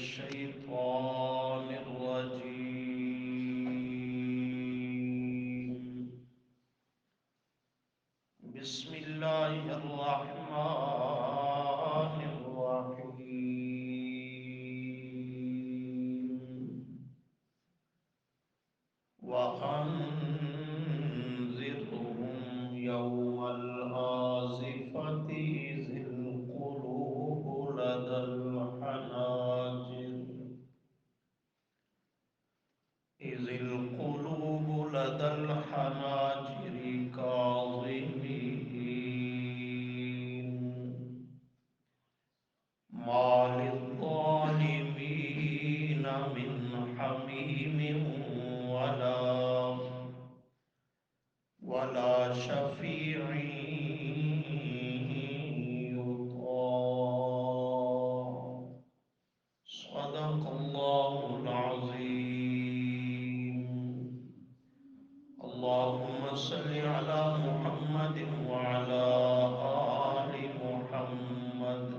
الشيطان الرجيم. بسم الله الرحمن الرحيم. وأنذرهم يوم الآزفة إذ القلوب لدى الحناجر كاظمين ما للظالمين من حميم ولا شفيع يطاع. صدق الله العظيم. اللهم صل على محمد وعلى آل محمد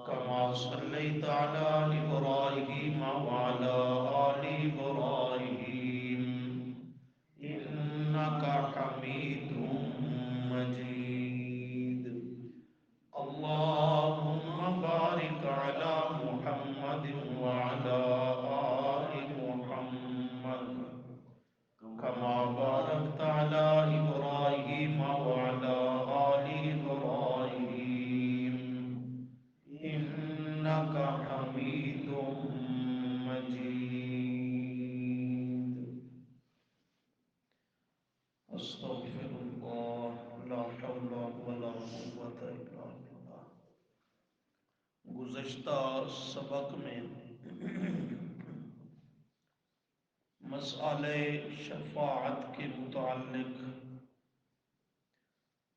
كما صليت على إبراهيم وعلى آل إبراهيم إنك حميد مجيد. اللهم بارك على محمد وعلى آل محمد كما باركت على إبراهيم وعلى آل إبراهيم إنك حميد مجيد. أستغفر الله لا حول ولا قوة إلا بالله. گزشتہ سبق میں مسئلہ شفاعت کے متعلق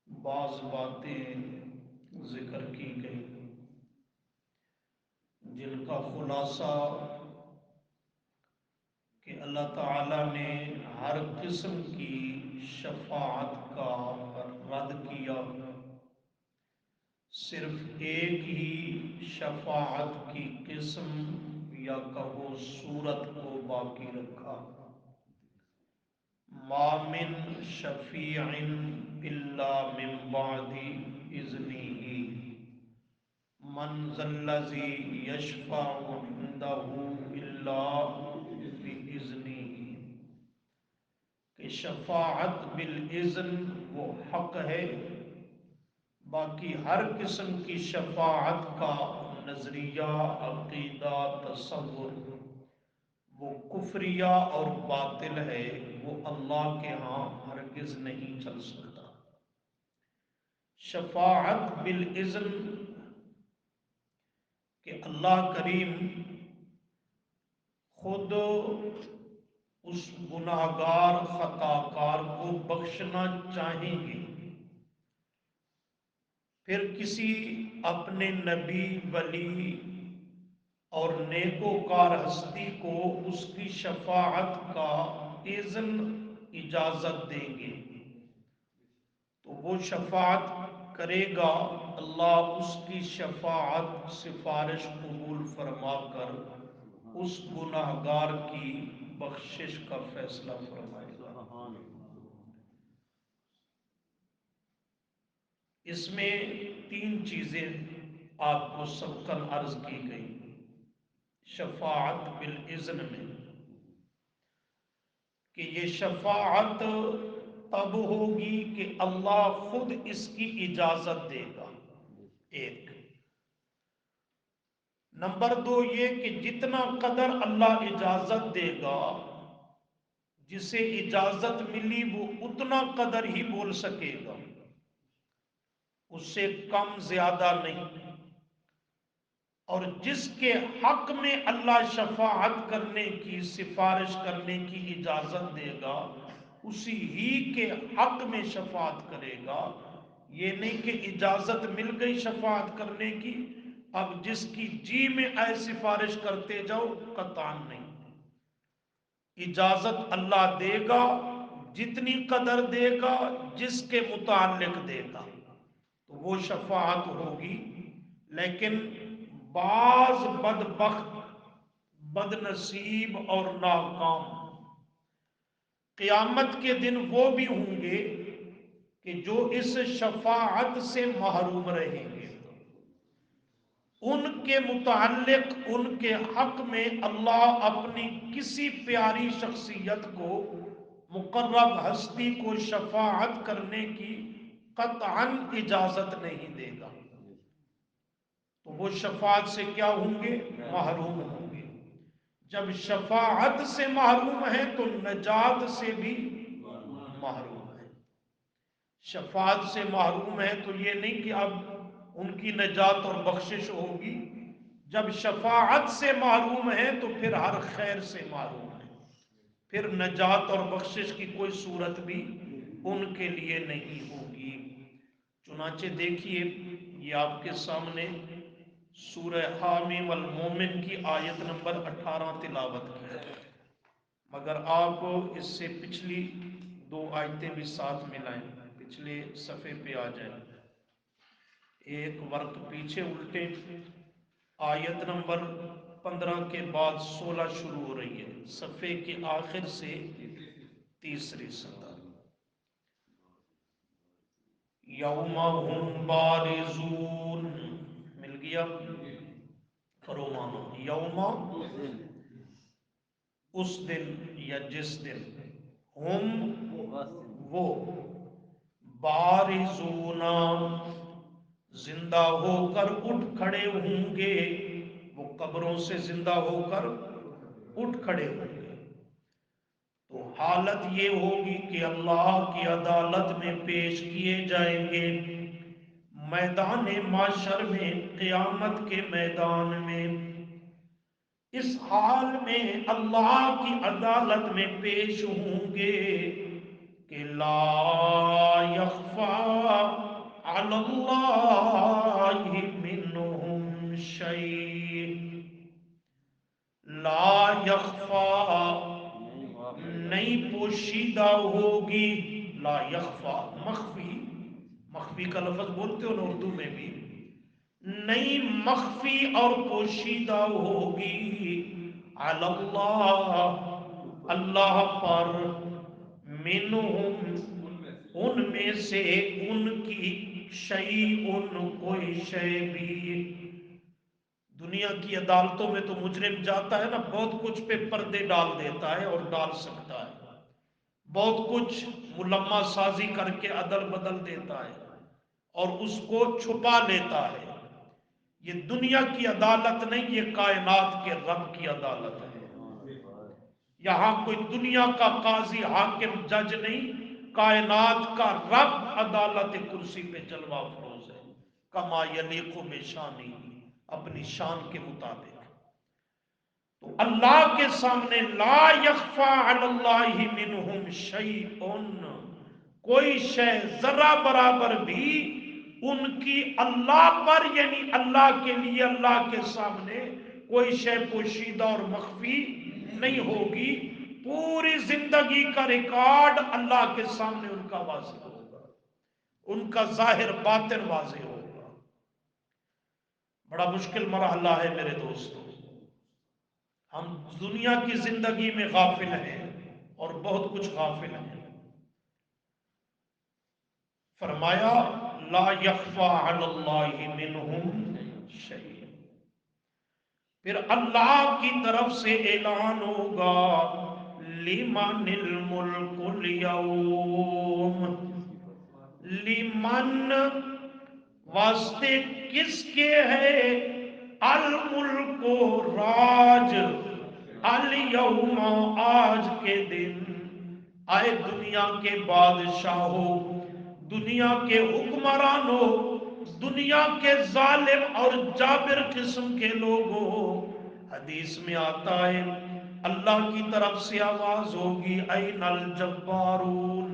بعض باتیں ذکر کی گئی جن کا خلاصہ کہ اللہ تعالیٰ نے ہر قسم کی شفاعت کا رد کیا، صرف ایک ہی شفاعت کی قسم یا کہو صورت کو باقی رکھا. ما من شفیع الا من بعد اذنہ من ذا الذی یشفع عنده الا باذنہ، کہ شفاعت بالاذن وہ حق ہے، باقی ہر قسم کی شفاعت کا نظریہ، عقیدہ، تصور وہ کفریہ اور باطل ہے، وہ اللہ کے ہاں ہرگز نہیں چل سکتا. شفاعت بالاذن کہ اللہ کریم خود اس گناہگار خطاکار کو بخشنا چاہیں گے، پھر کسی اپنے نبی، ولی اور نیکوکار ہستی کو اس کی شفاعت کا اذن، اجازت دیں گے تو وہ شفاعت کرے گا. اللہ اس کی شفاعت، سفارش قبول فرما کر اس گناہگار کی بخشش کا فیصلہ فرمائے گا. اس میں تین چیزیں آپ کو سبقاً عرض کی گئی شفاعت بالاذن میں، کہ یہ شفاعت تب ہوگی کہ اللہ خود اس کی اجازت دے گا. ایک نمبر دو یہ کہ جتنا قدر اللہ اجازت دے گا، جسے اجازت ملی وہ اتنا قدر ہی بول سکے گا، اس سے کم زیادہ نہیں. اور جس کے حق میں اللہ شفاعت کرنے کی، سفارش کرنے کی اجازت دے گا، اسی ہی کے حق میں شفاعت کرے گا. یہ نہیں کہ اجازت مل گئی شفاعت کرنے کی، اب جس کی جی میں آئے سفارش کرتے جاؤ، قطعاً نہیں. اجازت اللہ دے گا، جتنی قدر دے گا، جس کے متعلق دے گا، تو وہ شفاعت ہوگی. لیکن بعض بدبخت، بد نصیب اور ناکام قیامت کے دن وہ بھی ہوں گے کہ جو اس شفاعت سے محروم رہیں گے۔ ان کے متعلق، ان کے حق میں اللہ اپنی کسی پیاری شخصیت کو، مقرب ہستی کو شفاعت کرنے کی قطعاً اجازت نہیں دے گا، تو وہ شفاعت سے کیا ہوں گے؟ محروم ہوں گے۔ جب شفاعت سے محروم ہے تو نجات سے بھی محروم ہے۔ شفاعت سے محروم ہے تو یہ نہیں کہ اب ان کی نجات اور بخشش ہوگی، جب شفاعت سے محروم ہے تو پھر ہر خیر سے محروم ہے، پھر نجات اور بخشش کی کوئی صورت بھی ان کے لیے نہیں ہوگی۔ چنانچہ دیکھیے یہ آپ کے سامنے سورہ حامیم المومن کی آیت نمبر 18 تلاوت کی ہے، مگر آپ اس سے پچھلی دو آیتیں بھی ساتھ ملائیں، پچھلے صفحے پہ آ جائیں، ایک ورق پیچھے الٹیں، آیت نمبر 15 کے بعد 16 شروع ہو رہی ہے، صفحے کے آخر سے تیسری سطر۔ یوم ہم بارزون، مل گیا؟ کرو مانو، یوم اس دن یا جس دن، ہم وہ، بارزون زندہ ہو کر اٹھ کھڑے ہوں گے، وہ قبروں سے زندہ ہو کر اٹھ کھڑے ہوں گے، تو حالت یہ ہوگی کہ اللہ کی عدالت میں پیش کیے جائیں گے، میدان معاشر میں، قیامت کے میدان میں۔ اس حال میں اللہ کی عدالت میں پیش ہوں گے کہ لا یخفی علی اللہ منہم شیء، لا یخفی نہیں پوشیدہ ہوگی، لا یخفی مخفی، مخفی کا لفظ بولتے ہو نا اردو میں بھی، نہیں مخفی اور پوشیدہ ہوگی، علی اللہ اللہ پر، منہم ان میں سے، ان کی، شیء کوئی شے بھی۔ دنیا کی عدالتوں میں تو مجرم جاتا ہے نا، بہت کچھ پہ پردے ڈال دیتا ہے اور ڈال سکتا ہے، بہت کچھ ملمہ سازی کر کے عدل بدل دیتا ہے اور اس کو چھپا لیتا ہے۔ یہ دنیا کی عدالت نہیں، یہ کائنات کے رب کی عدالت ہے۔ یہاں کوئی دنیا کا قاضی، حاکم، جج نہیں، کائنات کا رب عدالت کرسی پہ جلوہ افروز ہے، کما یلیق بشانی، اپنی شان کے مطابق۔ تو اللہ کے سامنے لا یخفی علی اللہ منہم شیء، کوئی شے ذرہ برابر بھی ان کی اللہ پر، یعنی اللہ کے لیے، اللہ کے سامنے کوئی شے پوشیدہ اور مخفی نہیں ہوگی، پوری زندگی کا ریکارڈ اللہ کے سامنے ان کا واضح ہوگا، ان کا ظاہر باطن واضح ہوگا۔ بڑا مشکل مرحلہ ہے میرے دوستو، ہم دنیا کی زندگی میں غافل ہیں اور بہت کچھ غافل ہیں۔ فرمایا لا یخفی علی اللہ منہم شیء، پھر اللہ کی طرف سے اعلان ہوگا لمن الملک اليوم، لمن واسطے کس کے ہے، الملک راج، الیوم آج کے دن، آئے دنیا کے بادشاہوں، دنیا کے حکمرانوں، دنیا کے ظالم اور جابر قسم کے لوگوں۔ حدیث میں آتا ہے اللہ کی طرف سے آواز ہوگی این الجبارون،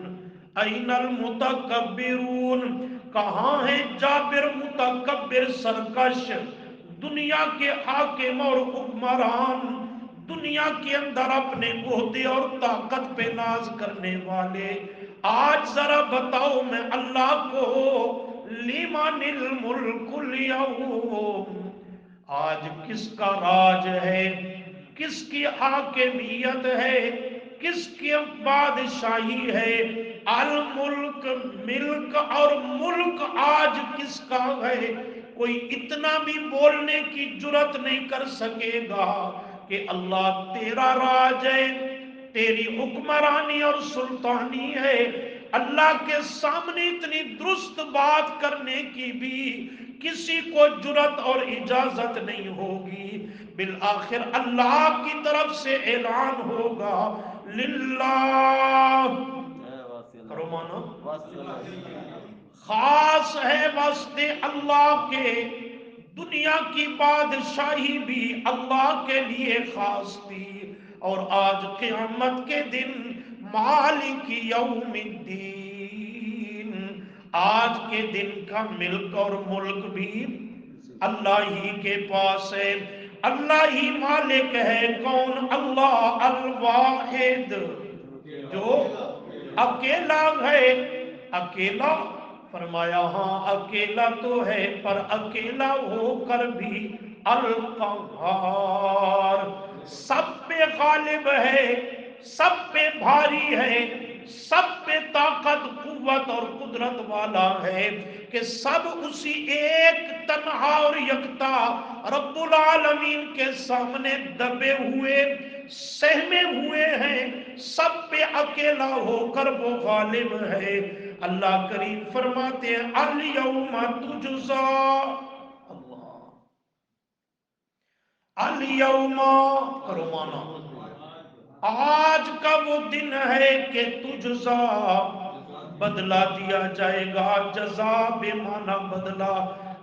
این المتکبرون، کہاں ہیں جابر، متکبر، سرکش، دنیا کے حاکم اور حکمران، دنیا کے اندر اپنے عہدے اور طاقت پہ ناز کرنے والے؟ آج ذرا بتاؤ میں اللہ کو، لمن الملک اليوم، آج کس کا راج ہے، کس کی حاکمیت ہے، کس کی بادشاہی ہے، الملک، ملک اور ملک آج کس کا ہے؟ کوئی اتنا بھی بولنے کی جرت نہیں کر سکے گا کہ اللہ تیرا راج ہے، تیری حکمرانی اور سلطانی ہے۔ اللہ کے سامنے اتنی درست بات کرنے کی بھی کسی کو جرت اور اجازت نہیں ہوگی۔ بالآخر اللہ کی طرف سے اعلان ہوگا للہ، کرو مانا، خاص ہے واسطے اللہ کے، دنیا کی بادشاہی بھی اللہ کے لیے خاص تھی، اور آج قیامت کے دن مالک یوم الدین، آج کے دن کا ملک اور ملک بھی اللہ ہی کے پاس ہے، اللہ ہی مالک ہے۔ کون؟ اللہ الواحد، جو اکیلا ہے۔ اکیلا؟ فرمایا ہاں اکیلا تو ہے، پر اکیلا ہو کر بھی القہار، سب پہ غالب ہے، سب پہ بھاری ہے، سب پہ طاقت، قوت اور قدرت والا ہے، کہ سب اسی ایک تنہا اور یکتا رب العالمین کے سامنے دبے ہوئے، سہمے ہوئے ہیں، سب پہ اکیلا ہو کر وہ غالب ہے۔ اللہ کریم فرماتے ہیں الیوم تجزا، اللہ، الیوم، کرو مانا، آج کا وہ دن ہے کہ تجزا، بدلہ دیا جائے گا، جزا بے معنی بدلہ،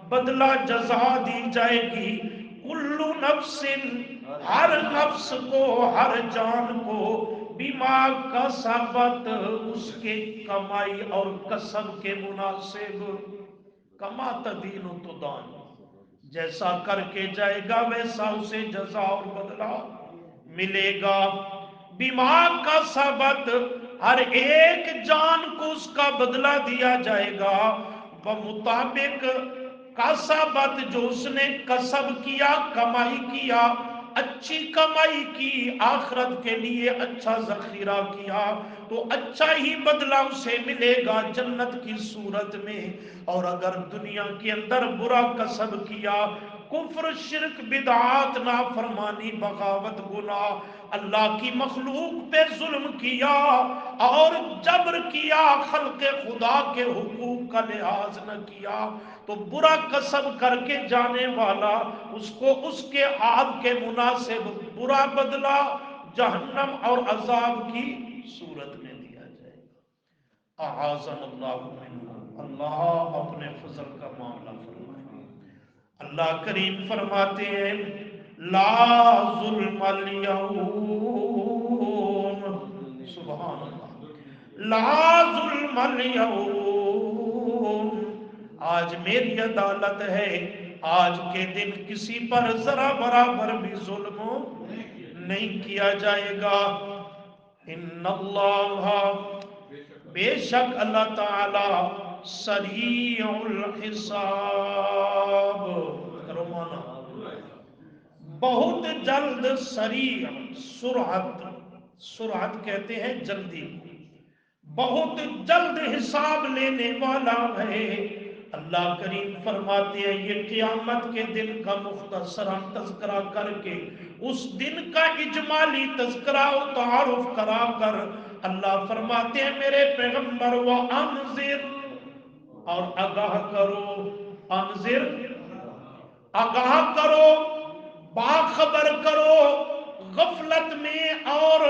بدلہ جزا دی جائے گی، کل نفس، ہر نفس کو، ہر جان کو، بما کسبت، اس کے کمائی اور کسب کے مناسب، کما تدین تدان، جیسا کر کے جائے گا ویسا اسے جزا اور بدلہ ملے گا۔ بما کسبت، ہر ایک جان کو اس کا بدلہ دیا جائے گا، بمطابق کسبت، جو اس نے کسب کیا، کمائی کیا، اچھی کمائی کی، آخرت کے لیے اچھا ذخیرہ کیا تو اچھا ہی بدلہ اسے ملے گا جنت کی صورت میں، اور اگر دنیا کے اندر برا کسب کیا، کفر، شرک، بدعات، نافرمانی، بغاوت، گناہ، اللہ کی مخلوق پہ ظلم کیا اور جبر کیا، خلق خدا کے حقوق کا لحاظ نہ کیا، تو برا کسب کر کے جانے والا اس کو اس کے عاد کے مناسب برا بدلہ جہنم اور عذاب کی صورت میں دیا جائے گا۔ اعاذنا اللہ منہ، اللہ اپنے فضل کا معاملہ فرمائے۔ اللہ کریم فرماتے ہیں لا ظلم اليوم، سبحان اللہ، لا ظلم اليوم، آج میری عدالت ہے، آج کے دن کسی پر ذرا برابر بھی ظلم نہیں کیا جائے گا۔ ان اللہ، بے شک اللہ تعالی سریع الحساب، کرو مانا، بہت جلد، سریع، سرعت، سرعت کہتے ہیں جلدی کو، بہت جلد حساب لینے والا ہے۔ اللہ کریم فرماتے ہیں یہ قیامت کے دن کا مختصراً تذکرہ کر کے اس دن کا اجمالی تذکرہ و تعارف کرا کر اللہ فرماتے ہیں میرے پیغمبر وَأَنذِرْ، اور آگاہ کرو، انذر، آگاہ کرو، باخبر کرو، غفلت میں اور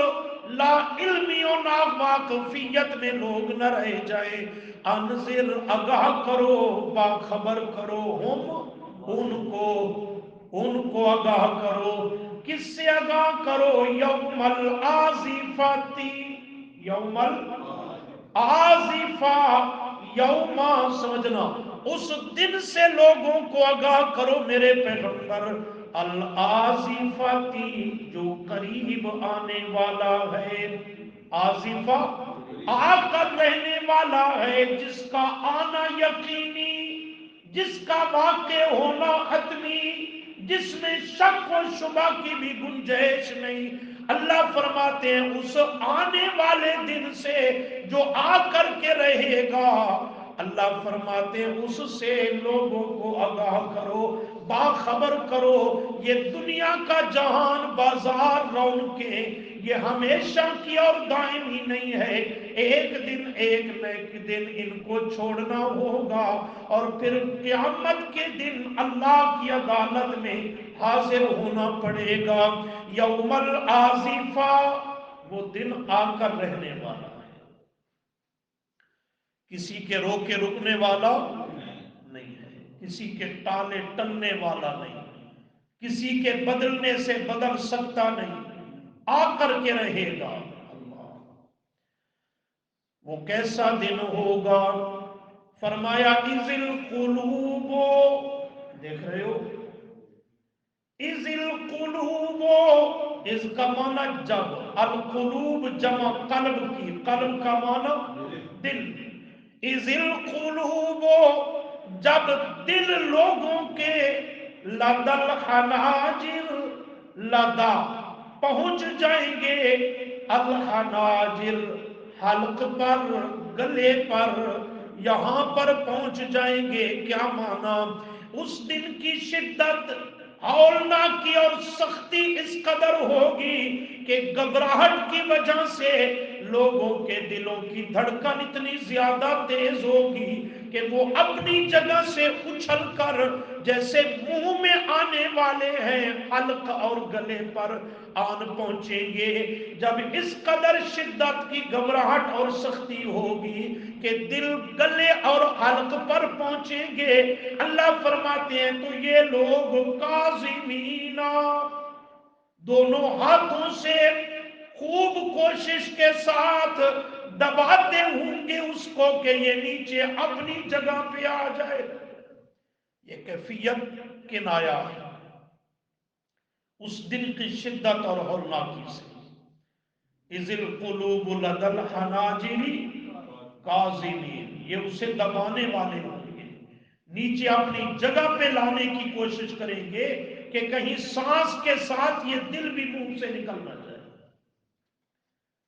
لا علمی و ناواقفیت میں لوگ نہ رہ جائیں۔ انذر، آگاہ کرو، باخبر کرو، ہم، ان کو آگاہ کرو، کس سے آگاہ کرو؟ یوم الآزفاتی، یوم الآزفہ، یوم، سمجھنا، اس دن سے لوگوں کو آگاہ کرو میرے پیغمبر، الآزفاتی، جو قریب آنے والا ہے، آزفہ، آ کر رہنے والا ہے، جس کا آنا یقینی، جس کا واقع ہونا حتمی، جس میں شک و شبہ کی بھی گنجائش نہیں۔ اللہ فرماتے ہیں اس آنے والے دن سے جو آ کر کے رہے گا، اللہ فرماتے ہیں اس سے لوگوں کو آگاہ کرو، باخبر کرو۔ یہ دنیا کا جہان بازار رونقیں یہ ہمیشہ کی اور دائمی نہیں ہے، ایک نہ ایک دن ان کو چھوڑنا ہوگا، اور پھر قیامت کے دن اللہ کی عدالت میں حاضر ہونا پڑے گا۔ یوم الآزفہ، وہ دن آ کر رہنے والا ہے، کسی کے روکے رکنے والا نہیں ہے، کسی کے ٹالے ٹلنے والا نہیں، کسی کے بدلنے سے بدل سکتا نہیں، آ کر کے رہے گا۔ اللہ، وہ کیسا دن ہوگا؟ فرمایا اذ القلوب، دیکھ رہے ہو، اذ القلوب، اس کا معنی جب، القلوب جمع قلب کی، قلب کا معنی دل، اذ القلوب جب دل لوگوں کے لدل حناجر، لدا پہنچ جائیں گے، الحناجر حلق پر، گلے پر، یہاں پر پہنچ جائیں گے۔ کیا معنی؟ اس دن کی شدت، ہولناکی اور سختی اس قدر ہوگی کہ گھبراہٹ کی وجہ سے لوگوں کے دلوں کی دھڑکن اتنی زیادہ تیز ہوگی کہ وہ اپنی جگہ سے اچھل کر جیسے منہ میں آنے والے ہیں حلق اور گلے پر آن پہنچیں گے۔ جب اس قدر شدت کی گھبراہٹ اور سختی ہوگی کہ دل گلے اور حلق پر پہنچیں گے، اللہ فرماتے ہیں تو یہ لوگ کاظمین، دونوں ہاتھوں سے خوب کوشش کے ساتھ دباتے ہوں گے اس کو کہ یہ نیچے اپنی جگہ پہ آ جائے۔ یہ کیفیت کنایا ہے اس دن کی شدت اور ہولناکی سے۔ اذ القلوب لدى الحناجر کاظمین، یہ اسے دبانے والے ہوں گے، نیچے اپنی جگہ پہ لانے کی کوشش کریں گے کہ کہیں سانس کے ساتھ یہ دل بھی منہ سے نکل نہ جائے۔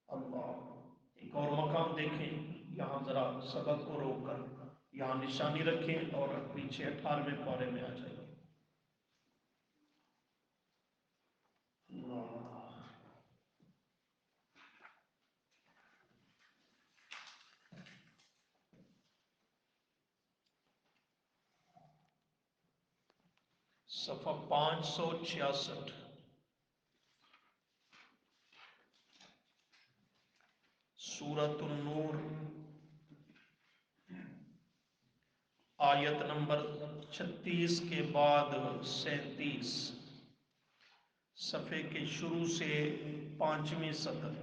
اللہ، ایک اور مقام دیکھیں، یہاں ذرا سبق کو روک کر یہاں نشانی رکھیں اور پیچھے 18ویں پارے میں آ جائیں۔ صفحہ 566، سورۃ النور، آیت نمبر 36 کے بعد 37، صفحے کے شروع سے 5ویں سطر۔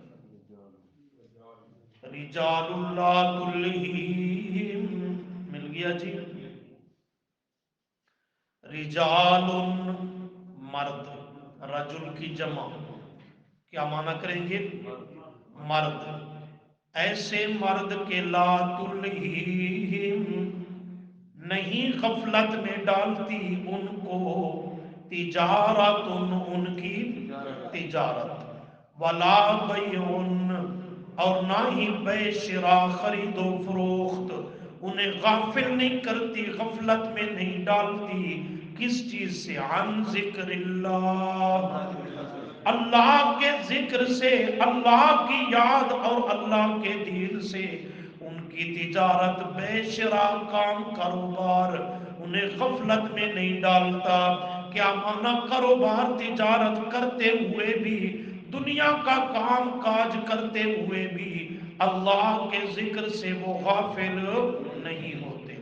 رجال اللہ تلہیہم، مل گیا جی؟ رجال، مرد، رجل کی جمع، کیا معنی کریں گے؟ مرد، ایسے مرد کے لا تلہیہم، نہیں غفلت میں ڈالتی ان کو، تجارت، ان کی تجارت، ولا بیع، اور نہ ہی بے شرا، خرید و فروخت، انہیں غافل نہیں کرتی، غفلت میں نہیں ڈالتی، کس چیز سے؟ عن ذکر اللہ، اللہ کے ذکر سے، اللہ کی یاد اور اللہ کے دین سے ان کی تجارت، بے شرا کام کاروبار انہیں غفلت میں نہیں ڈالتا۔ کیا معنی؟ کاروبار تجارت کرتے ہوئے بھی، دنیا کا کام کاج کرتے ہوئے بھی اللہ کے ذکر سے وہ غافل نہیں ہوتے۔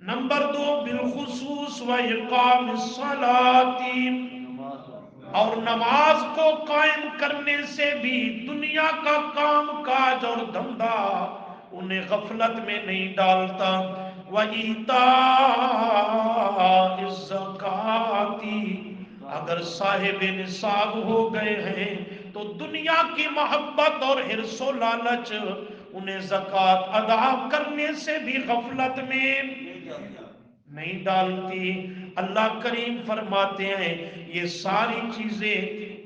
نمبر 2، بالخصوص و اقام الصلاۃ، اور نماز کو قائم کرنے سے بھی دنیا کا کام کاج اور دھندا انہیں غفلت میں نہیں ڈالتا۔ وَإِيتَاءِ الزَّكَاةِ، اگر صاحب نصاب ہو گئے ہیں تو دنیا کی محبت اور حرص و لالچ انہیں زکوٰۃ ادا کرنے سے بھی غفلت میں نہیں ڈالتی۔ اللہ کریم فرماتے ہیں یہ ساری چیزیں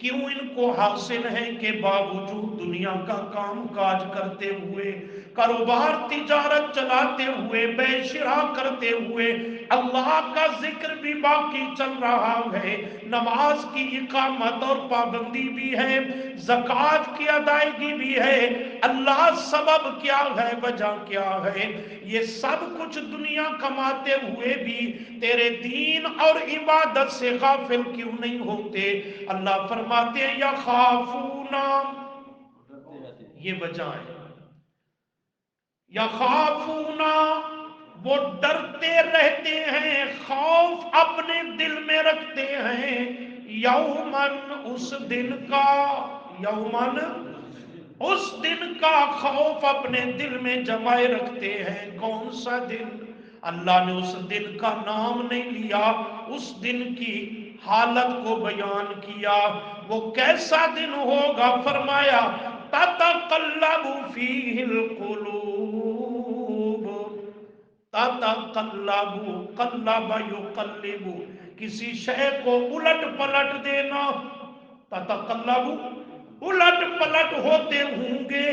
کیوں ان کو حاصل ہیں کہ باوجود دنیا کا کام کاج کرتے ہوئے، کاروبار تجارت چلاتے ہوئے، بے شراء کرتے ہوئے، اللہ کا ذکر بھی باقی چل رہا ہے، نماز کی اقامت اور پابندی بھی ہے، زکوٰۃ کی ادائیگی بھی ہے۔ اللہ سبب کیا ہے، وجہ کیا ہے؟ یہ سب کچھ دنیا کماتے ہوئے بھی تیرے دین اور عبادت سے غافل کیوں نہیں ہوتے؟ اللہ فرماتے ہیں یخافون، یہ وجہ ہے، یخافون، وہ ڈرتے رہتے ہیں، خوف اپنے دل میں رکھتے ہیں، یومن، اس دن کا، یومن، اس دن کا خوف اپنے دل میں جمائے رکھتے ہیں۔ کون سا دن؟ اللہ نے اس دن کا نام نہیں لیا، اس دن کی حالت کو بیان کیا۔ وہ کیسا دن ہوگا؟ فرمایا تتقلب فیہ القلوب، تتقلب، قلب یقلب، کسی شے کو الٹ پلٹ دینا، تتقلب، الٹ پلٹ ہوتے ہوں گے،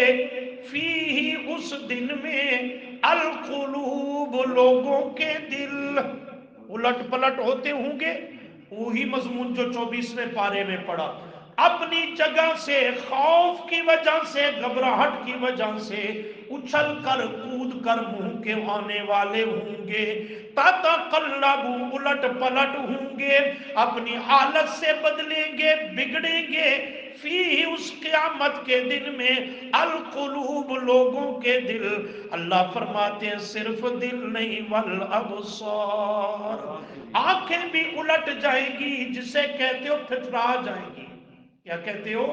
فیہ، اس دن میں، القلوب، لوگوں کے دل الٹ پلٹ ہوتے ہوں گے۔ وہی مضمون جو 24ویں پارے میں پڑھا، اپنی جگہ سے خوف کی وجہ سے، گھبراہٹ کی وجہ سے اچھل کر کود کر منہ کے آنے والے ہوں گے، تتقلب، الٹ پلٹ ہوں گے، اپنی حالت سے بدلیں گے، بگڑیں گے، فی، اس قیامت کے دن میں، القلوب، لوگوں کے دل۔ اللہ فرماتے ہیں صرف دل نہیں، والابصار، آنکھیں بھی الٹ جائیں گی، جسے کہتے ہو پھترا جائیں گی، کیا کہتے ہو؟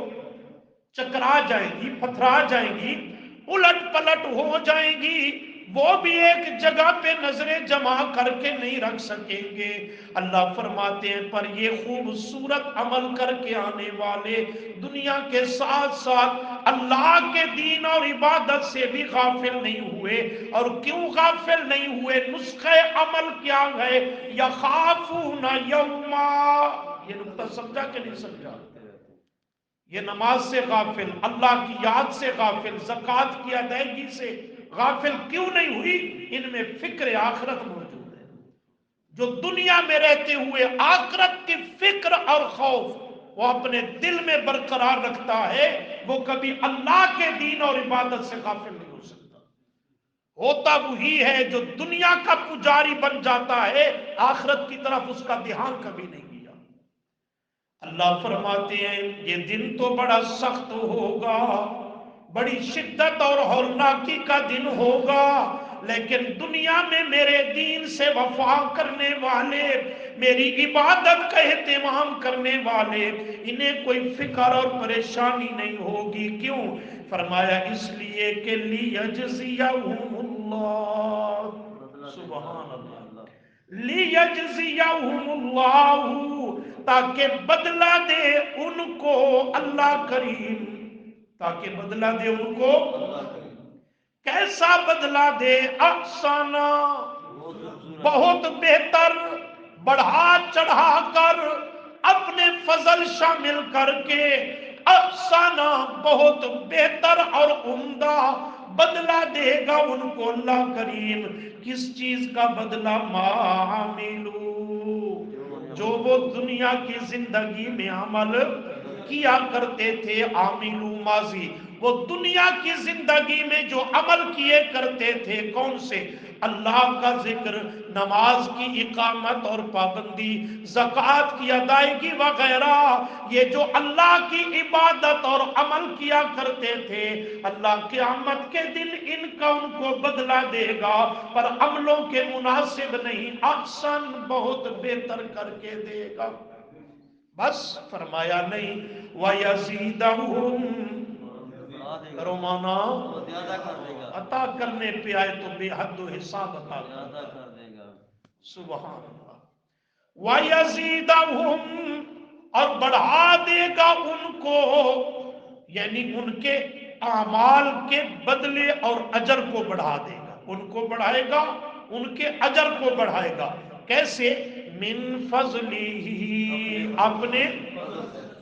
چکرا جائیں گی، پتھرا جائیں گی، الٹ پلٹ ہو جائیں گی، وہ بھی ایک جگہ پہ نظریں جمع کر کے نہیں رکھ سکیں گے۔ اللہ فرماتے ہیں پر یہ خوبصورت عمل کر کے آنے والے دنیا کے ساتھ ساتھ اللہ کے دین اور عبادت سے بھی غافل نہیں ہوئے۔ اور کیوں غافل نہیں ہوئے؟ نسخہ عمل کیا ہے؟ یخافون یوما، یہ نقطہ سمجھا کہ نہیں سمجھا؟ یہ نماز سے غافل، اللہ کی یاد سے غافل، زکوٰۃ کی ادائیگی سے غافل کیوں نہیں ہوئی؟ ان میں فکر آخرت موجود ہے۔ جو دنیا میں رہتے ہوئے آخرت کی فکر اور خوف وہ اپنے دل میں برقرار رکھتا ہے، وہ کبھی اللہ کے دین اور عبادت سے غافل نہیں ہو سکتا۔ ہوتا وہی ہے جو دنیا کا پجاری بن جاتا ہے، آخرت کی طرف اس کا دھیان کبھی نہیں کیا۔ اللہ فرماتے ہیں یہ دن تو بڑا سخت ہوگا، بڑی شدت اور ہولناکی کا دن ہوگا، لیکن دنیا میں میرے دین سے وفا کرنے والے، میری عبادت کا اہتمام کرنے والے، انہیں کوئی فکر اور پریشانی نہیں ہوگی۔ کیوں؟ فرمایا اس لیے کہ لیجزیہم اللہ، سبحان اللہ، لیجزیہم اللہ، تاکہ بدلہ دے ان کو اللہ کریم، تاکہ بدلہ دے ان کو، کیسا بدلہ دے؟ احسانہ، بہت بہتر، بڑھا چڑھا کر، اپنے فضل شامل کر کے، احسانہ، بہت بہتر اور عمدہ بدلہ دے گا ان کو اللہ کریم۔ کس چیز کا بدلہ؟ ما عملو، جو وہ دنیا کی زندگی میں عمل کیا کرتے تھے، عاملو ماضی، وہ دنیا کی زندگی میں جو عمل کیے کرتے تھے، کون سے؟ اللہ کا ذکر، نماز کی اقامت اور پابندی، زکوٰۃ کی ادائیگی وغیرہ، یہ جو اللہ کی عبادت اور عمل کیا کرتے تھے، اللہ قیامت کے دن ان کا ان کو بدلہ دے گا، پر عملوں کے مناسب نہیں، احسن، بہت بہتر کر کے دے گا۔ بس فرمایا نہیں، وَيَزِيدَهُمْ، کرو مانا، عطا کرنے پہ آئے تو بے حد و حساب عطا کر دے گا، سبحان اللہ۔ وَيَزِيدَهُمْ، اور بڑھا دے گا ان کو، یعنی ان کے اعمال کے بدلے اور اجر کو بڑھا دے گا، ان کو بڑھائے گا، ان کے اجر کو بڑھائے گا۔ کیسے؟ من فضلی، اپنے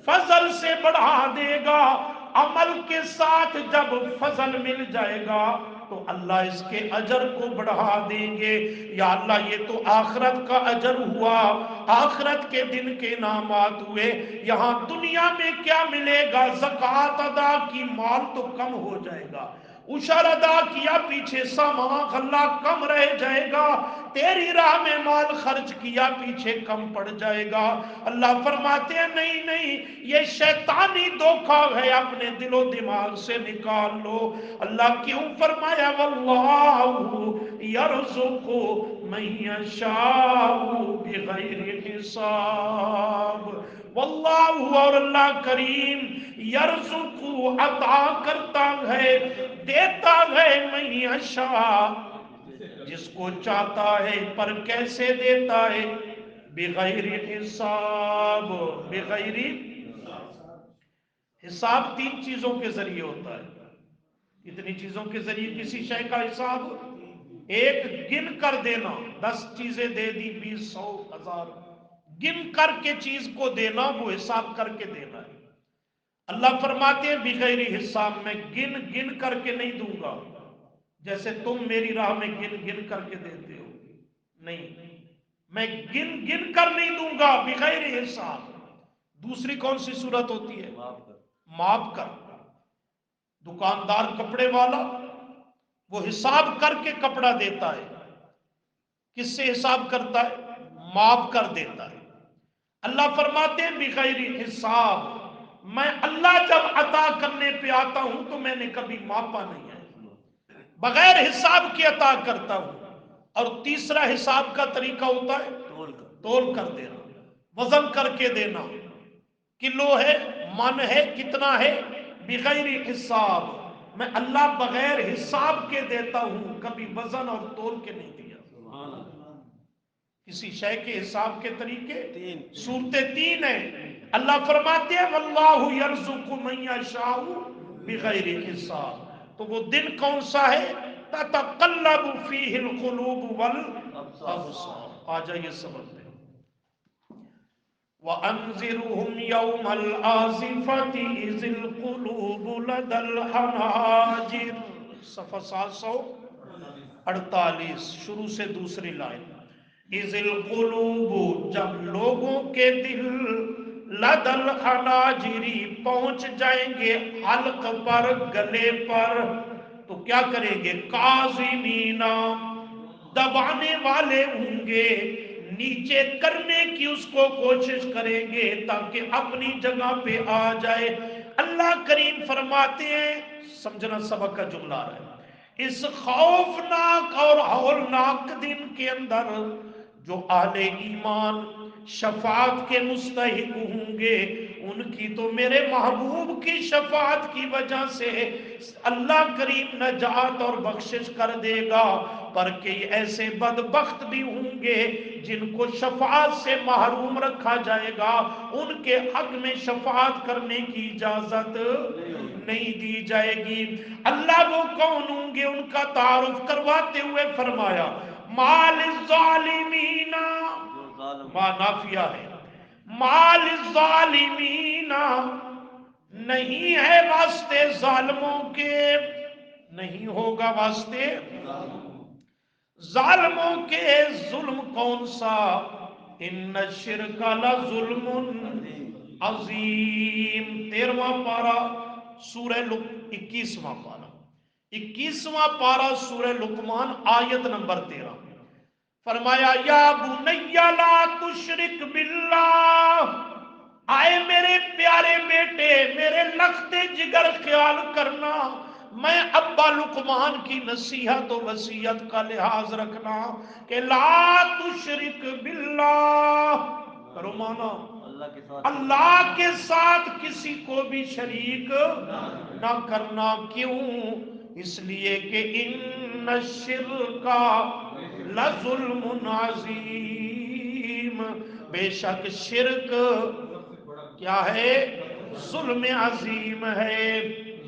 فضل سے بڑھا دے گا۔ عمل کے ساتھ جب فضل مل جائے گا تو اللہ اس کے اجر کو بڑھا دیں گے۔ یا اللہ یہ تو آخرت کا اجر ہوا، آخرت کے دن کے انعامات ہوئے، یہاں دنیا میں کیا ملے گا؟ زکوٰۃ ادا کی، مال تو کم ہو جائے گا، عشر ادا کیا، پیچھے سامان غلہ کم رہ جائے گا، تیری راہ میں مال خرچ کیا، پیچھے کم پڑ جائے گا۔ اللہ فرماتے ہیں نہیں نہیں، یہ شیطانی دھوکہ ہے، اپنے دل و دماغ سے نکال لو۔ اللہ کیوں فرمایا واللہ یرزق من یشاء بغیر حساب؟ واللہ، اور اللہ کریم، یرزق عطا کرتا ہے، دیتا ہے، من یشاء جس کو چاہتا ہے، پر کیسے دیتا ہے؟ بغیر حساب، بغیر حساب تین چیزوں کے ذریعے ہوتا ہے۔ کتنی چیزوں کے ذریعے کسی شے کا حساب؟ ایک، گن کر دینا، 10 چیزیں دے دی، 20، 100، 1000، گن کر کے چیز کو دینا، وہ حساب کر کے دینا ہے۔ اللہ فرماتے ہیں بغیر حساب، میں گن گن کر کے نہیں دوں گا جیسے تم میری راہ میں گن گن کر کے دیتے ہو، نہیں، میں گن گن کر نہیں دوں گا، بغیر حساب۔ دوسری کون سی صورت ہوتی ہے؟ ماپ کر۔ دکاندار کپڑے والا وہ حساب کر کے کپڑا دیتا ہے، کس سے حساب کرتا ہے؟ ماپ کر دیتا ہے۔ اللہ فرماتے ہیں بغیر حساب، میں اللہ جب عطا کرنے پہ آتا ہوں تو میں نے کبھی ماپا نہیں ہے، بغیر حساب کے عطا کرتا ہوں۔ اور تیسرا حساب کا طریقہ ہوتا ہے تول کر دینا، وزن کر کے دینا، کلو ہے، من ہے، کتنا ہے، بغیر حساب، میں اللہ بغیر حساب کے دیتا ہوں، کبھی وزن اور تول کے نہیں دیا۔ کسی شے کے حساب کے طریقے صورتیں 3 ہیں۔ اللہ فرماتے ہیں واللہ یرزق من یشاء بغیر حساب، تو وہ دن کون سا ہے؟ تتقلب فیہ القلوب والابصار۔ آ جائیے سبق دیں۔ وَأَنذِرْهُمْ يَوْمَ الْآزِفَةِ إِذِ الْقُلُوبُ لَدَى الْحَنَاجِرِ، صفحہ 748، شروع سے دوسری لائن۔ اِذِ الْقُلُوبُ، جب لوگوں کے دل، لَدَى الْحَنَاجِرِ، پہنچ جائیں گے حلق پر، گلے پر، تو کیا کریں گے؟ کاظمین، دبانے والے ہوں گے، نیچے کرنے کی اس کو کوشش کریں گے تاکہ اپنی جگہ پہ آ جائے۔ اللہ کریم فرماتے ہیں، سمجھنا سبق کا جملہ آ رہا ہے، اس خوفناک اور ہولناک دن کے اندر جو اہل ایمان شفاعت کے مستحق ہوں گے، ان کی تو میرے محبوب کی شفاعت کی وجہ سے اللہ کریم نجات اور بخشش کر دے گا، پر کئی ایسے بدبخت بھی ہوں گے جن کو شفاعت سے محروم رکھا جائے گا، ان کے حق میں شفاعت کرنے کی اجازت نہیں دی جائے گی۔ اللہ وہ کون ہوں گے ان کا تعارف کرواتے ہوئے فرمایا مال الظالمین، ما نافیہ ہے، مال الظالمین، نہیں ہے واسطے ظالموں کے، نہیں ہوگا واسطے ظالموں کے۔ ظلم کون سا؟ ان الشرک لظلم عظیم، 13واں پارہ سورہ 21واں پارہ، 21واں پارہ سورہ لقمان، آیت نمبر 13، فرمایا یا بنی لا تشرک باللہ، آئے میرے پیارے بیٹے، میرے لخت جگر خیال کرنا، میں ابا لقمان کی نصیحت و وصیت کا لحاظ رکھنا کہ لا تشرک باللہ، کرو مانا اللہ کے ساتھ کسی کو بھی شریک نہ کرنا۔ کیوں؟ اس لیے کہ ان الشرک لظلم عظیم، بے شک شرک کیا ہے؟ ظلم عظیم ہے۔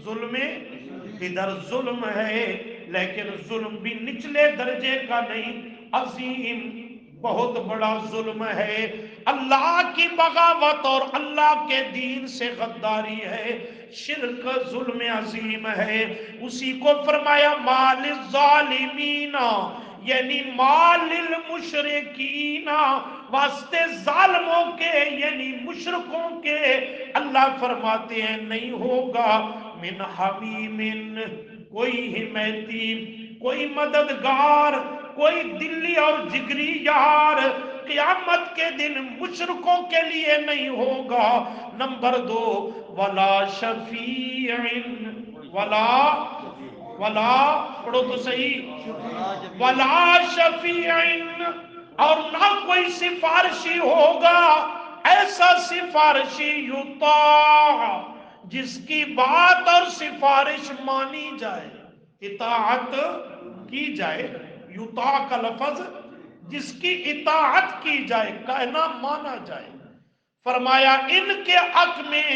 ظلم ادھر ظلم ہے لیکن ظلم بھی نچلے درجے کا نہیں، عظیم بہت بڑا ظلم ہے، اللہ کی بغاوت اور اللہ کے دین سے غداری ہے، شرک ظلم عظیم ہے۔ اسی کو فرمایا مال الظالمین، یعنی مال المشرکین، واسطے ظالموں کے یعنی مشرکوں کے اللہ فرماتے ہیں نہیں ہوگا من حمیم، کوئی حمایتی، کوئی مددگار، کوئی دلی اور جگری یار قیامت کے دن مشرکوں کے لیے نہیں ہوگا۔ نمبر 2، ولا شفیع، ولا ولا پڑھو تو صحیح، ولا شفیع، اور نہ کوئی سفارشی ہوگا، ایسا سفارشی یطاع جس کی بات اور سفارش مانی جائے، اطاعت کی جائے، یطاع کا لفظ جس کی اطاعت کی جائے، کہنا مانا جائے۔ فرمایا ان کے حق میں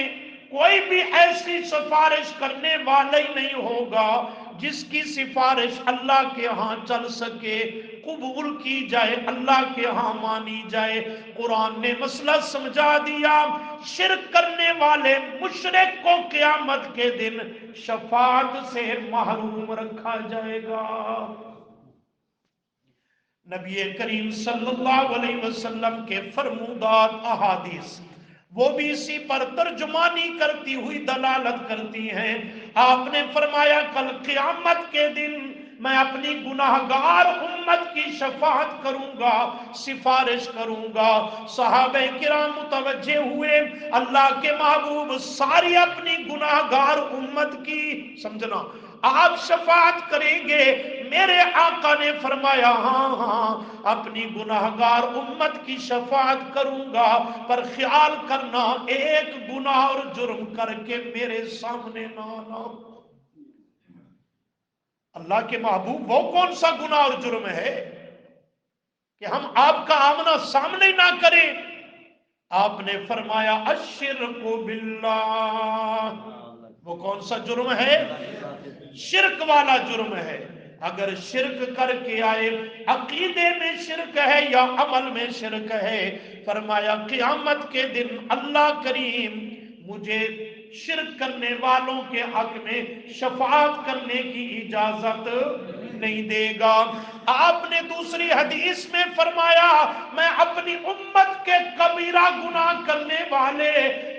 کوئی بھی ایسی سفارش کرنے والا ہی نہیں ہوگا جس کی سفارش اللہ کے ہاں چل سکے، قبول کی جائے، اللہ کے ہاں مانی جائے۔ قرآن نے مسئلہ سمجھا دیا، شرک کرنے والے مشرک کو قیامت کے دن شفاعت سے محروم رکھا جائے گا۔ نبی کریم صلی اللہ علیہ وسلم کے فرمودات احادیث وہ بھی اسی پر ترجمانی کرتی ہوئی دلالت کرتی ہیں۔ آپ نے فرمایا کل قیامت کے دن میں اپنی گناہگار امت کی شفاعت کروں گا، سفارش کروں گا۔ صحابہ کرام متوجہ ہوئے، اللہ کے محبوب ساری اپنی گناہگار امت کی، سمجھنا آپ شفاعت کریں گے؟ میرے آقا نے فرمایا ہاں ہاں اپنی گناہگار امت کی شفاعت کروں گا، پر خیال کرنا ایک گناہ اور جرم کر کے میرے سامنے نہ آنا۔ اللہ کے محبوب وہ کون سا گناہ اور جرم ہے کہ ہم آپ کا آمنا سامنے نہ کریں؟ آپ نے فرمایا الشرک باللہ، وہ کون سا جرم ہے؟ شرک والا جرم ہے۔ اگر شرک کر کے آئے، عقیدے میں شرک ہے یا عمل میں شرک ہے، فرمایا قیامت کے دن اللہ کریم مجھے شرک کرنے والوں کے حق میں شفاعت کرنے کی اجازت نہیں دے گا۔ آپ نے دوسری حدیث میں فرمایا میں اپنی امت کے کبیرہ گناہ کرنے والے،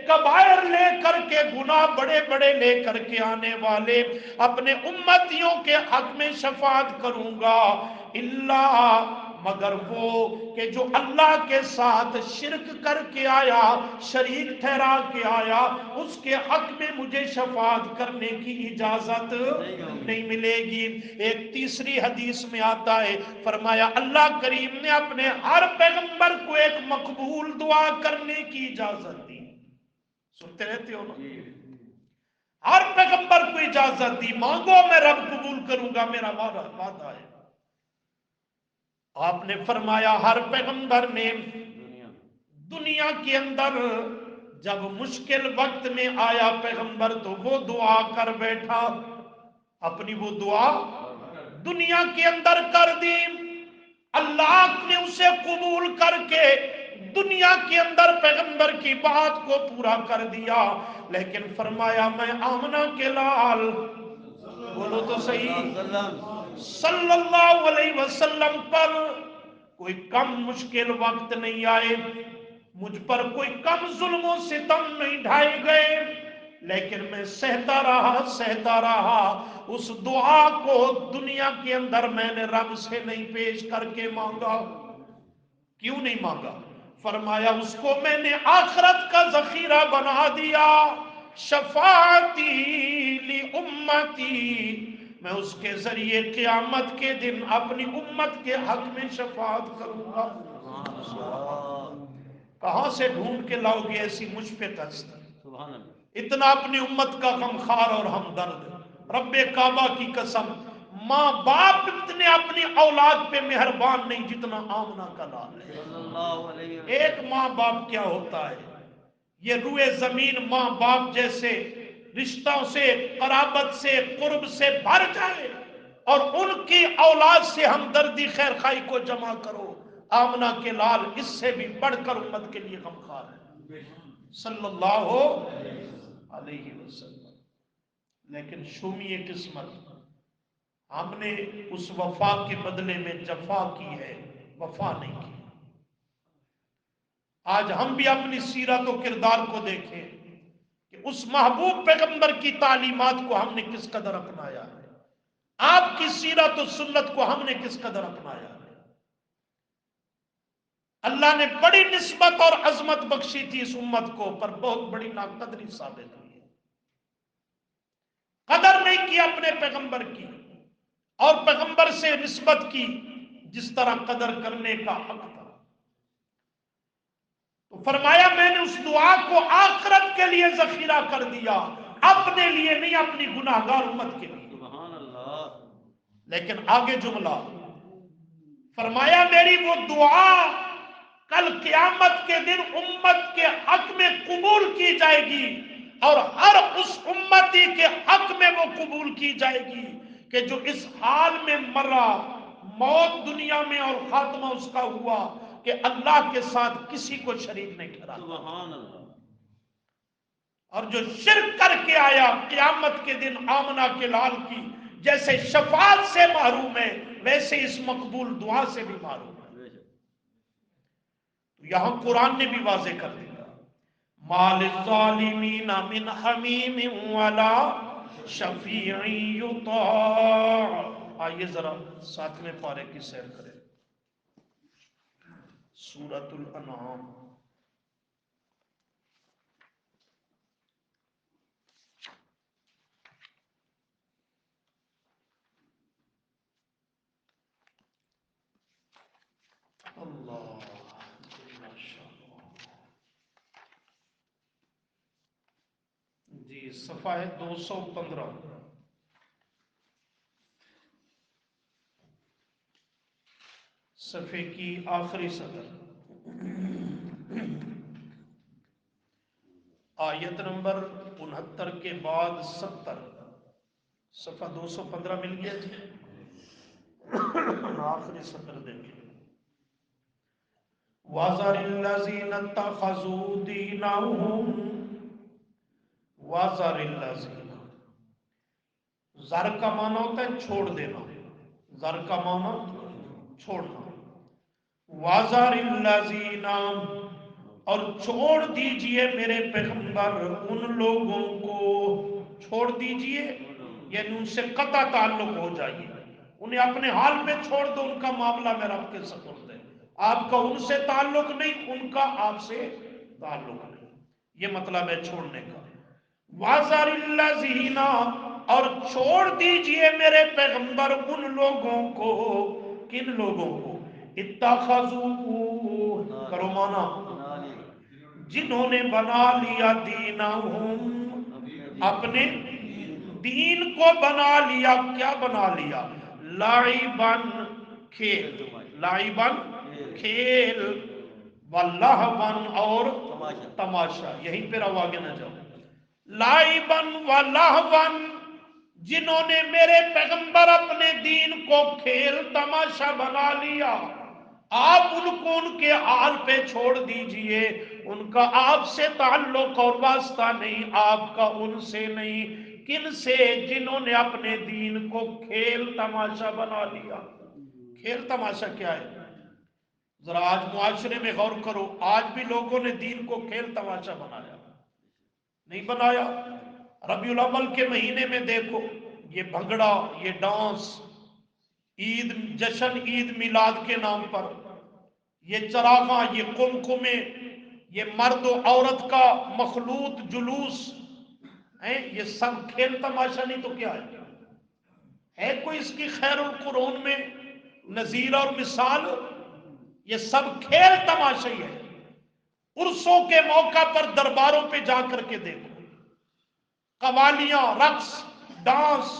کبائر لے کر کے گناہ بڑے بڑے لے کر کے آنے والے اپنے امتیوں کے حق میں شفاعت کروں گا، اللہ مگر وہ کہ جو اللہ کے ساتھ شرک کر کے آیا، شریک ٹھہرا کے آیا، اس کے حق میں مجھے شفاعت کرنے کی اجازت نہیں ملے گی۔ ایک تیسری حدیث میں آتا ہے، فرمایا اللہ کریم نے اپنے ہر پیغمبر کو ایک مقبول دعا کرنے کی اجازت دی۔ سنتے رہتے ہو نا؟ ہر پیغمبر کو اجازت دی، مانگو میں رب قبول کروں گا، میرا وعدہ ہے۔ آپ نے فرمایا ہر پیغمبر نے دنیا کے اندر جب مشکل وقت میں آیا پیغمبر تو وہ دعا کر بیٹھا، اپنی وہ دعا دنیا کے اندر کر دی، اللہ نے اسے قبول کر کے دنیا کے اندر پیغمبر کی بات کو پورا کر دیا۔ لیکن فرمایا میں آمنہ کے لال، بولو تو صحیح، صلی اللہ علیہ وسلم پر کوئی کم مشکل وقت نہیں آئے، مجھ پر کوئی کم ظلم و ستم نہیں ڈھائے گئے، لیکن میں سہتا رہا اس دعا کو دنیا کے اندر میں نے رب سے نہیں پیش کر کے مانگا۔ کیوں نہیں مانگا؟ فرمایا اس کو میں نے آخرت کا ذخیرہ بنا دیا، شفاعتی لی امتی، میں اس کے ذریعے قیامت کے دن اپنی امت کے حق میں شفاعت کروں گا۔ کہاں سے ڈھونڈ کے لاؤ گے ایسی مشفق ہستی، اتنا اپنی امت کا غمخوار اور ہمدرد؟ رب کعبہ کی قسم، ماں باپ اتنے اپنی اولاد پہ مہربان نہیں جتنا آمنہ کا لال ہے۔ ایک ماں باپ کیا ہوتا ہے، یہ روئے زمین ماں باپ جیسے رشتوں سے، قرابت سے، قرب سے بھر جائے، اور ان کی اولاد سے ہمدردی خیر خواہی کو جمع کرو، آمنہ کے لال اس سے بھی بڑھ کر امت کے لیے غمخوار ہے صلی اللہ علیہ وسلم. لیکن شومی قسمت، ہم نے اس وفا کے بدلے میں جفا کی ہے، وفا نہیں کی. آج ہم بھی اپنی سیرت و کردار کو دیکھیں کہ اس محبوب پیغمبر کی تعلیمات کو ہم نے کس قدر اپنایا ہے، آپ کی سیرت و سنت کو ہم نے کس قدر اپنایا ہے. اللہ نے بڑی نسبت اور عظمت بخشی تھی اس امت کو، پر بہت بڑی ناقدری ثابت ہوئی ہے. قدر نہیں کی اپنے پیغمبر کی اور پیغمبر سے نسبت کی جس طرح قدر کرنے کا حق تھا. تو فرمایا میں نے اس دعا کو آخرت کے لیے ذخیرہ کر دیا، اپنے لیے نہیں، اپنی گناہگار امت کے لیے. سبحان اللہ. لیکن آگے جملہ فرمایا میری وہ دعا کل قیامت کے دن امت کے حق میں قبول کی جائے گی، اور ہر اس امتی کے حق میں وہ قبول کی جائے گی کہ جو اس حال میں مرا، موت دنیا میں اور خاتمہ اس کا ہوا کہ اللہ کے ساتھ کسی کو شریک نہیں ٹھہراتا. سبحان اللہ. اور جو شرک کر کے آیا قیامت کے دن آمنہ کے لال کی جیسے شفاعت سے محروم ہے، ویسے اس مقبول دعا سے بھی محروم ہے. یہاں قرآن نے بھی واضح کر دیا مال الظالمین من حمیم ولا شفیع یطاع. آئیے ذرا ساتویں پارے کی سیر کریں، سورۃ الانعام. اللہ جی صفحہ ہے 215، صفحے کی آخری سطر، آیت نمبر 69 کے بعد 70. صفحہ 215 مل گیا جی. آخری سطر دیکھیں وَذَرِ الَّذِينَ اتَّخَذُوا دِينَهُمْ وَذَرِ الَّذِينَ. زر کا معنی ہوتا ہے چھوڑ دینا، زر کا معنی چھوڑنا. وَذَرِ الَّذِينَ، اور چھوڑ دیجئے میرے پیغمبر ان لوگوں کو، چھوڑ دیجئے یعنی ان سے قطع تعلق ہو جائیے، انہیں اپنے حال میں چھوڑ دو، ان کا معاملہ میں رب کے سپرد ہے، آپ کا ان سے تعلق نہیں، ان کا آپ سے تعلق نہیں. یہ مطلب ہے چھوڑنے کا. وَذَرِ الَّذِينَ، اور چھوڑ دیجئے میرے پیغمبر ان لوگوں کو، کن لوگوں کو؟ اتخذوا، کرو مانا، جنہوں نے بنا لیا دینہم، اپنے دین کو بنا لیا. کیا بنا لیا؟ لعبن، کھیل، لعبن کھیل، ولہون اور تماشا. یہیں پہ رہو، آگے نہ جاؤ. لعبن ولہون، جنہوں نے میرے پیغمبر اپنے دین کو کھیل تماشا بنا لیا، آپ ان کو ان کے حال پہ چھوڑ دیجئے، ان کا آپ سے تعلق اور واسطہ نہیں، آپ کا ان سے نہیں. کن سے؟ جنہوں نے اپنے دین کو کھیل تماشا بنا لیا. کھیل تماشا کیا ہے؟ ذرا آج معاشرے میں غور کرو، آج بھی لوگوں نے دین کو کھیل تماشا بنایا نہیں بنایا؟ ربیع الاول کے مہینے میں دیکھو یہ بھنگڑا، یہ ڈانس، عید، جشن عید میلاد کے نام پر، یہ چراغاں، یہ قمقمے، یہ مرد و عورت کا مخلوط جلوس ہیں، یہ سب کھیل تماشا نہیں تو کیا ہے کوئی اس کی خیر القرون میں نظیر اور مثال؟ یہ سب کھیل تماشا ہی ہے. عرسوں کے موقع پر درباروں پہ جا کر کے دیکھو، قوالیاں، رقص، ڈانس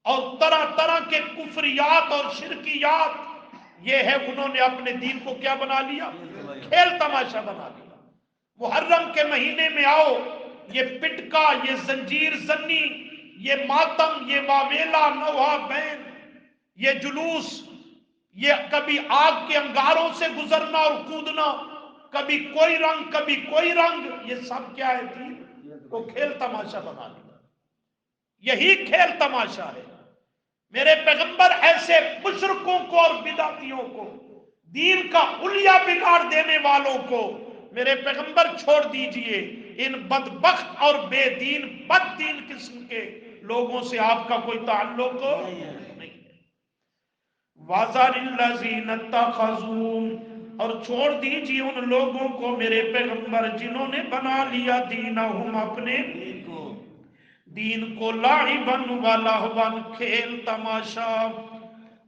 اور طرح طرح کے کفریات اور شرکیات، یہ ہے انہوں نے اپنے دین کو کیا بنا لیا؟ کھیل تماشا بنا لیا. محرم کے مہینے میں آؤ، یہ پٹکا، یہ زنجیر زنی، یہ ماتم، یہ واویلا، نوحہ بین، یہ جلوس، یہ کبھی آگ کے انگاروں سے گزرنا اور کودنا، کبھی کوئی رنگ کبھی کوئی رنگ، یہ سب کیا ہے؟ دین کو کھیل تماشا بنا دیا۔ یہی کھیل تماشا ہے۔ میرے پیغمبر ایسے مشرکوں کو اور بدعتیوں کو، دین کا حلیہ بگاڑ دینے والوں کو، میرے پیغمبر چھوڑ دیجئے، ان بدبخت اور بے دین بد دین قسم کے لوگوں سے آپ کا کوئی تعلق نہیں ہے۔ وَذَرِ الَّذِينَ اتَّخَذُوا، اور چھوڑ دیجئے ان لوگوں کو میرے پیغمبر جنہوں نے بنا لیا دینہم اپنے دین کو لاعباً و لہواً، کھیل تماشا۔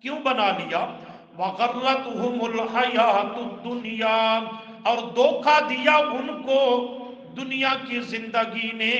کیوں بنا لیا؟ وَغَرَّتْهُمُ الْحَيَاةُ الدُّنْيَا، اور دھوکہ دیا ان کو دنیا کی زندگی نے،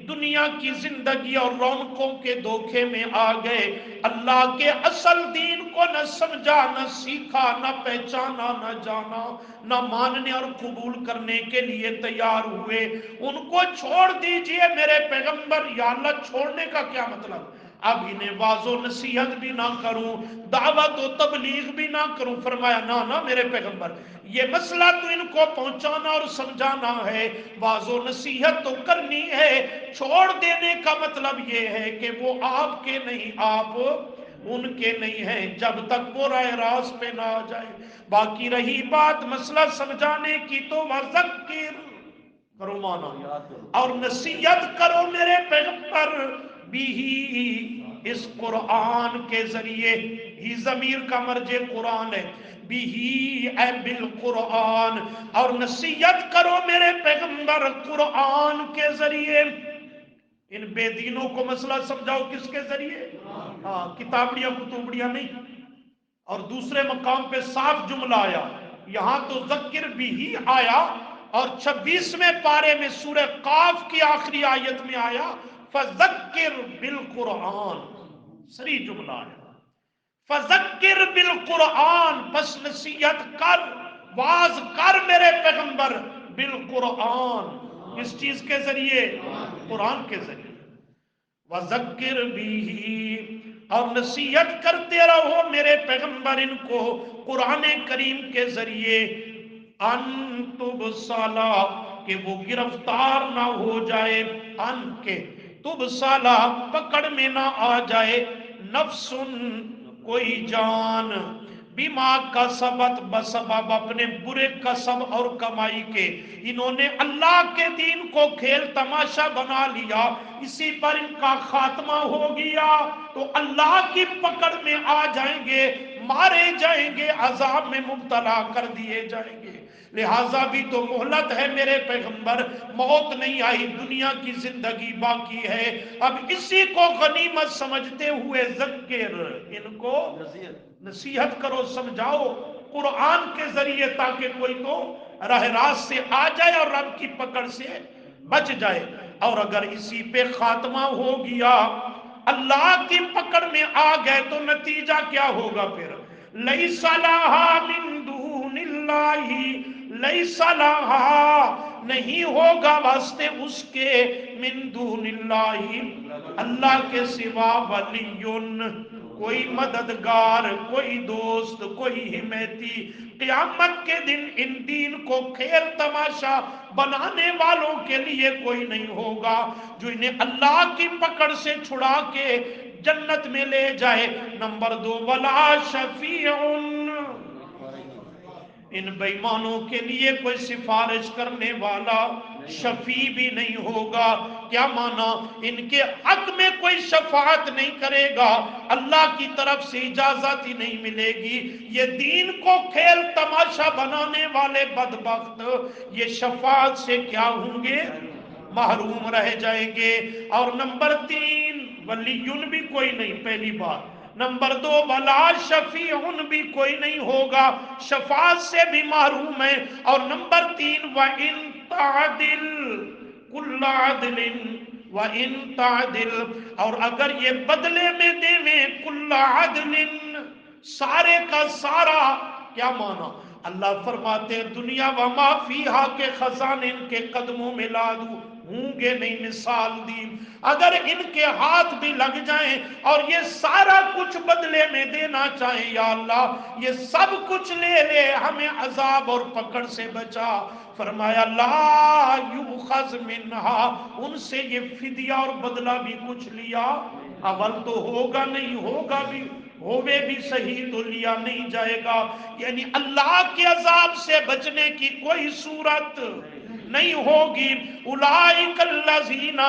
دنیا کی زندگی اور رونقوں کے دھوکے میں آ گئے، اللہ کے اصل دین کو نہ سمجھا، نہ سیکھا، نہ پہچانا، نہ جانا، نہ ماننے اور قبول کرنے کے لیے تیار ہوئے۔ ان کو چھوڑ دیجئے میرے پیغمبر۔ یا اللہ، چھوڑنے کا کیا مطلب؟ اب انہیں واعظ و نصیحت بھی نہ کروں، دعوت و تبلیغ بھی نہ کروں؟ فرمایا نہ میرے پیغمبر، یہ مسئلہ تو ان کو پہنچانا اور سمجھانا ہے، واعظ و نصیحت تو کرنی ہے۔ چھوڑ دینے کا مطلب یہ ہے کہ وہ آپ کے نہیں، آپ ان کے نہیں ہیں، جب تک وہ راہ راست پہ نہ آ جائے۔ باقی رہی بات مسئلہ سمجھانے کی، تو وَذَكِّرْ کرو مانا، اور نصیحت کرو میرے پیغمبر، بھی اس قرآن کے ذریعے، ہی ضمیر کا مرجع قرآن ہے، بھی اے بالقرآن، اور نصیحت کرو میرے پیغمبر قرآن کے ذریعے۔ ان بے دینوں کو مسئلہ سمجھاؤ کس کے ذریعے؟ ہاں، کتابڑیاں کتوبڑیاں نہیں۔ اور دوسرے مقام پہ صاف جملہ آیا، یہاں تو ذکر بھی ہی آیا، اور 26ویں پارے میں سورہ قاف کی آخری آیت میں آیا فذکر بالقرآن، صریح جملہ آیا، فذکر بالقرآن، پس نصیحت کر، واعظ کر میرے پیغمبر، بالقرآن، اس چیز کے ذریعے؟ قرآن کے ذریعے۔ وَذَكِّرْ بِهِ، اور نصیحت کرتے رہو میرے پیغمبر ان کو قرآن کریم کے ذریعے، ان تبصلا، کہ وہ گرفتار نہ ہو جائے، ان کے تبصلا، پکڑ میں نہ آ جائے، نفس، کوئی جان، بما کسبت، بسبب اپنے برے کسب اور کمائی کے۔ انہوں نے اللہ کے دین کو کھیل تماشا بنا لیا، اسی پر ان کا خاتمہ ہو گیا، تو اللہ کی پکڑ میں آ جائیں گے، مارے جائیں گے، عذاب میں مبتلا کر دیے جائیں گے۔ لہٰذا بھی تو مہلت ہے میرے پیغمبر، موت نہیں آئی، دنیا کی زندگی باقی ہے۔ اب اسی کو غنیمت سمجھتے ہوئے ذکر، ان کو نصیحت کرو، سمجھاؤ قرآن کے ذریعے، تاکہ کوئی تو راہ راست سے آ جائے اور رب کی پکڑ سے بچ جائے۔ اور اگر اسی پہ خاتمہ ہو گیا، اللہ کی پکڑ میں آ گئے، تو نتیجہ کیا ہوگا پھر؟ لَيْسَ لَهَا مِن دُونِ اللَّهِ، لَيْسَ لَهَا، نہیں ہوگا واسطے اس کے، من دون اللہ، اللہ کے سوا، ولیٌ، کوئی مددگار، کوئی دوست، کوئی حمایتی۔ قیامت کے دن ان دین کو کھیل تماشا بنانے والوں کے لیے کوئی نہیں ہوگا جو انہیں اللہ کی پکڑ سے چھڑا کے جنت میں لے جائے۔ نمبر 2، ولا شفیع، ان بےمانوں کے لیے کوئی سفارش کرنے والا، شفیع بھی نہیں ہوگا۔ کیا مانا؟ ان کے حق میں کوئی شفاعت نہیں کرے گا، اللہ کی طرف سے اجازت ہی نہیں ملے گی۔ یہ دین کو کھیل تماشا بنانے والے بدبخت، یہ شفاعت سے کیا ہوں گے؟ محروم رہ جائیں گے۔ اور نمبر 3، ولیٌ بھی کوئی نہیں، پہلی بات۔ نمبر 2، ولا شفیع بھی کوئی نہیں ہوگا، شفاعت سے بھی محروم ہے۔ اور نمبر 3، وَإِن تَعْدِلْ كُلَّ عَدْلٍ، وَإِن تَعْدِلْ، اور اگر یہ بدلے میں دے میں، كُلَّ عَدْلٍ، سارے کا سارا، کیا مانا؟ اللہ فرماتے ہیں دنیا وما فیہا کے خزانے ان کے قدموں میں لا دوں، ہوں گے نہیں مثال دی، اگر ان کے ہاتھ بھی لگ جائیں اور یہ سارا کچھ بدلے میں دینا چاہیں، یا اللہ یہ سب کچھ لے لے ہمیں عذاب اور پکڑ سے بچا، فرمایا لا یؤخذ منہا، ان سے یہ فدیہ اور بدلہ بھی کچھ لیا اول تو ہوگا نہیں، ہوگا بھی ہوئے بھی صحیح تو لیا نہیں جائے گا، یعنی اللہ کے عذاب سے بچنے کی کوئی صورت نہیں ہوگی۔ اولئک الذین،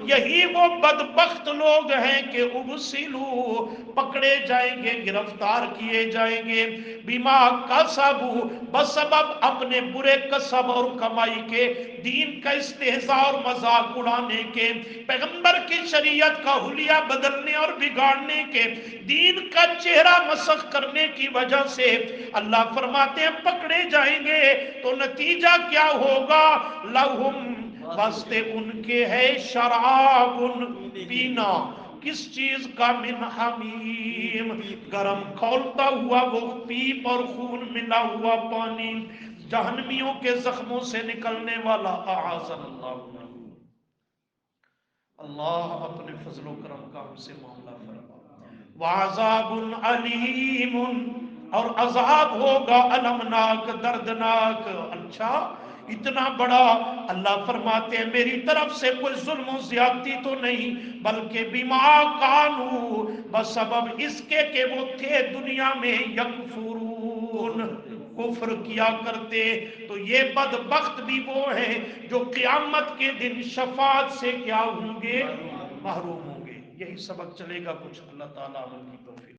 یہی وہ بدبخت لوگ ہیں کہ ابسلوا، پکڑے جائیں گے، گرفتار کیے جائیں گے، بما کسبوا، بسبب اپنے برے کسب اور کمائی کے، دین کا استہزاء اور مذاق اڑانے کے، پیغمبر کی شریعت کا حلیہ بدلنے اور بگاڑنے کے، دین کا چہرہ مسخ کرنے کی وجہ سے اللہ فرماتے ہیں پکڑے جائیں گے تو نتیجہ کیا ہوگا؟ لہم، واسطے ان کے ہے شراب، پینا، کس چیز کا؟ من حمیم، گرم کھولتا ہوا وہ پیپ اور خون ملا ہوا پانی، جہنمیوں کے زخموں سے نکلنے والا، اعاذنا اللہ۔ اللہ اپنے فضل و کرم کا ہم سے معاملہ فرما۔ وعذاب علیم، اور عذاب ہوگا المناک، دردناک۔ اچھا اتنا بڑا، اللہ فرماتے ہیں میری طرف سے کوئی ظلم و زیادتی تو نہیں، بلکہ بما کانوا، بسبب اس کے کہ وہ تھے دنیا میں یکفرون، کفر کیا کرتے، تو یہ بدبخت بھی وہ ہیں جو قیامت کے دن شفاعت سے کیا ہوں گے؟ محروم ہوں گے۔ یہی سبق چلے گا کچھ، اللہ تعالیٰ عمل کی توفیق